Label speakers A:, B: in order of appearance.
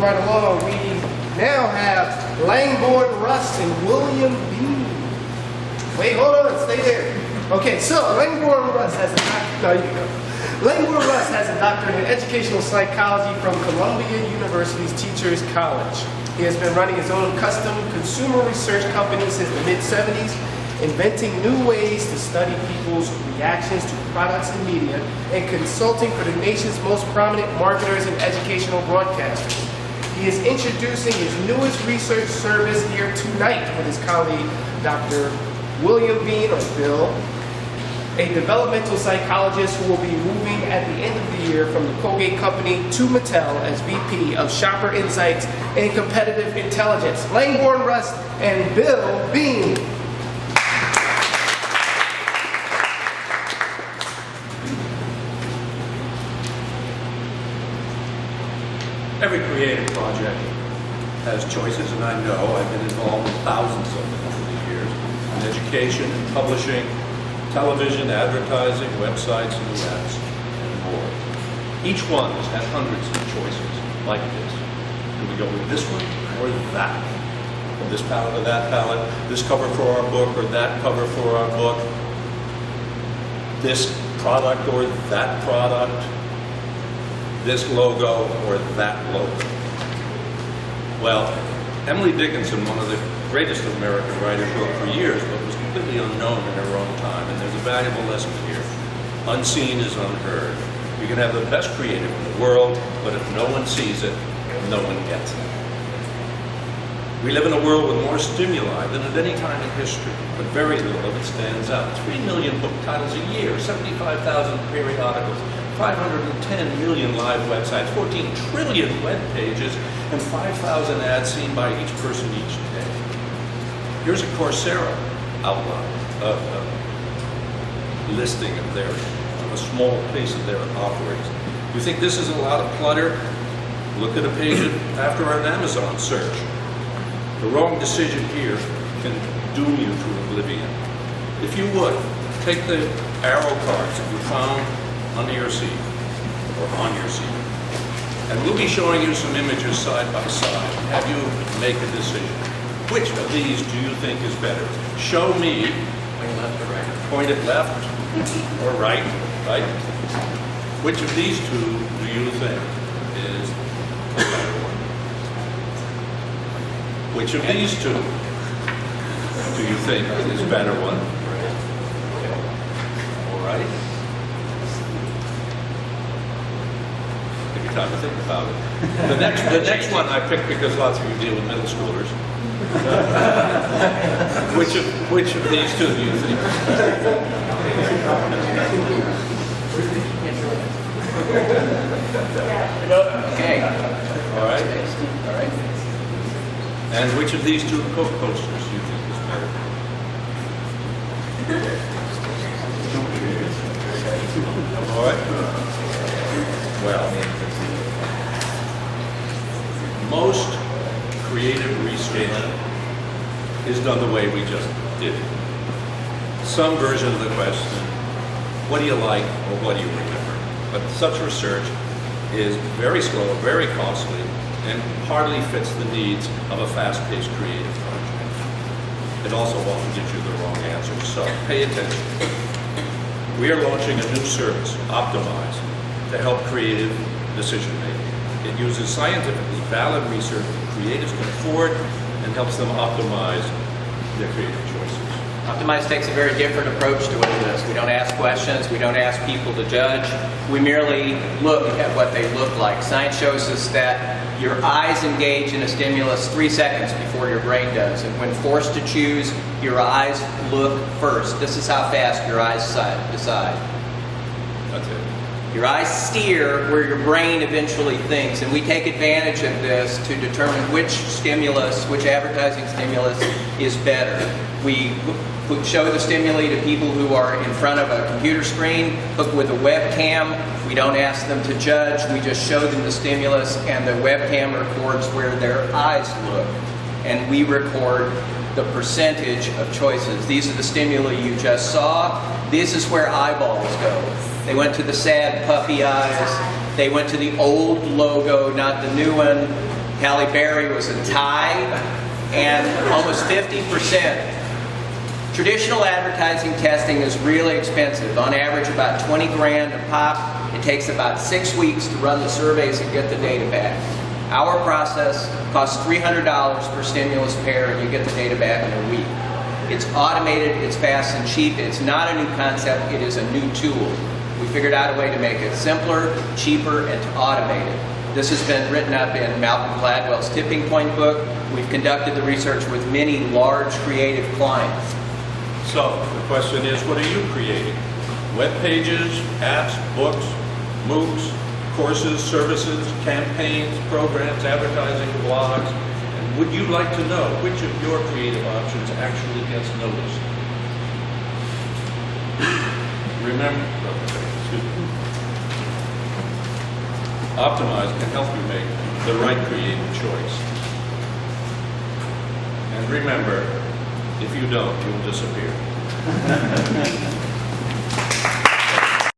A: Right along, we now have Langbourne Russ and William Bean. Wait, hold on, stay there. Okay, so Langbourne Russ has a doctorate in educational psychology from Columbia University's Teachers College. He has been running his own custom consumer research company since the mid-70s, inventing new ways to study people's reactions to products and media, and consulting for the nation's most prominent marketers and educational broadcasters. He is introducing his newest research service here tonight with his colleague, Dr. William Bean, or Bill, a developmental psychologist who will be moving at the end of the year from the Colgate Company to Mattel as VP of Shopper Insights and Competitive Intelligence. Langbourne Russ and Bill Bean.
B: Every creative project has choices, and I know I've been involved in thousands of them over the years, in education, in publishing, television, advertising, websites, and webs, and more. Each one has had hundreds of choices like this. Do we go with this one or that? Or this palette or that palette, this cover for our book or that cover for our book, this product or that product, this logo or that logo. Well, Emily Dickinson, one of the greatest of American writers, wrote for years but was completely unknown in her own time, and there's a valuable lesson here. Unseen is unheard. You can have the best creative in the world, but if no one sees it, no one gets it. We live in a world with more stimuli than at any time in history, but very little of it stands out. 3 million book titles a year, 75,000 periodicals, 510 million live websites, 14 trillion web pages, and 5,000 ads seen by each person each day. Here's a Coursera outline of a listing of a small piece of their offerings. You think this is a lot of clutter? Look at a page after an Amazon search. The wrong decision here can doom you to oblivion. If you would, take the arrow cards that you found under your seat, or on your seat, and we'll be showing you some images side by side. Have you make a decision. Which of these do you think is better? Show me. Point left or right? Point it left or right, right? Which of these two do you think is the better one? Which of these two do you think is a better one? All right. Take your time to think about it. The next one I picked because lots of you deal with middle schoolers. Which of these two do you think?
C: Okay.
B: All right.
C: All right.
B: And which of these two Coke posters do you think is better? All right. Well, most creative research is done the way we just did it. Some version of the question, what do you like or what do you remember? But such research is very slow, very costly, and hardly fits the needs of a fast-paced creative project. It also often gives you the wrong answer, so pay attention. We are launching a new service, OptimEyes, to help creative decision-making. It uses scientifically valid research that creatives can afford and helps them optimize their creative choices.
C: OptimEyes takes a very different approach to this. We don't ask questions, we don't ask people to judge, we merely look at what they look like. Science shows us that your eyes engage in a stimulus 3 seconds before your brain does, and when forced to choose, your eyes look first. This is how fast your eyes decide.
B: That's it.
C: Your eyes steer where your brain eventually thinks, and we take advantage of this to determine which stimulus, which advertising stimulus is better. We show the stimuli to people who are in front of a computer screen, hooked with a webcam. We don't ask them to judge, we just show them the stimulus, and the webcam records where their eyes look. And we record the percentage of choices. These are the stimuli you just saw. This is where eyeballs go. They went to the sad puppy eyes. They went to the old logo, not the new one. Halle Berry was a tie, and almost 50%. Traditional advertising testing is really expensive. On average, about 20 grand a pop. It takes about 6 weeks to run the surveys and get the data back. Our process costs $300 per stimulus pair, and you get the data back in a week. It's automated, it's fast and cheap. It's not a new concept, it is a new tool. We figured out a way to make it simpler, cheaper, and to automate it. This has been written up in Malcolm Gladwell's Tipping Point book. We've conducted the research with many large creative clients.
B: So the question is, what are you creating? Web pages, apps, books, MOOCs, courses, services, campaigns, programs, advertising, blogs? And would you like to know which of your creative options actually gets noticed? Remember, OptimEyes can help you make the right creative choice. And remember, if you don't, you'll disappear.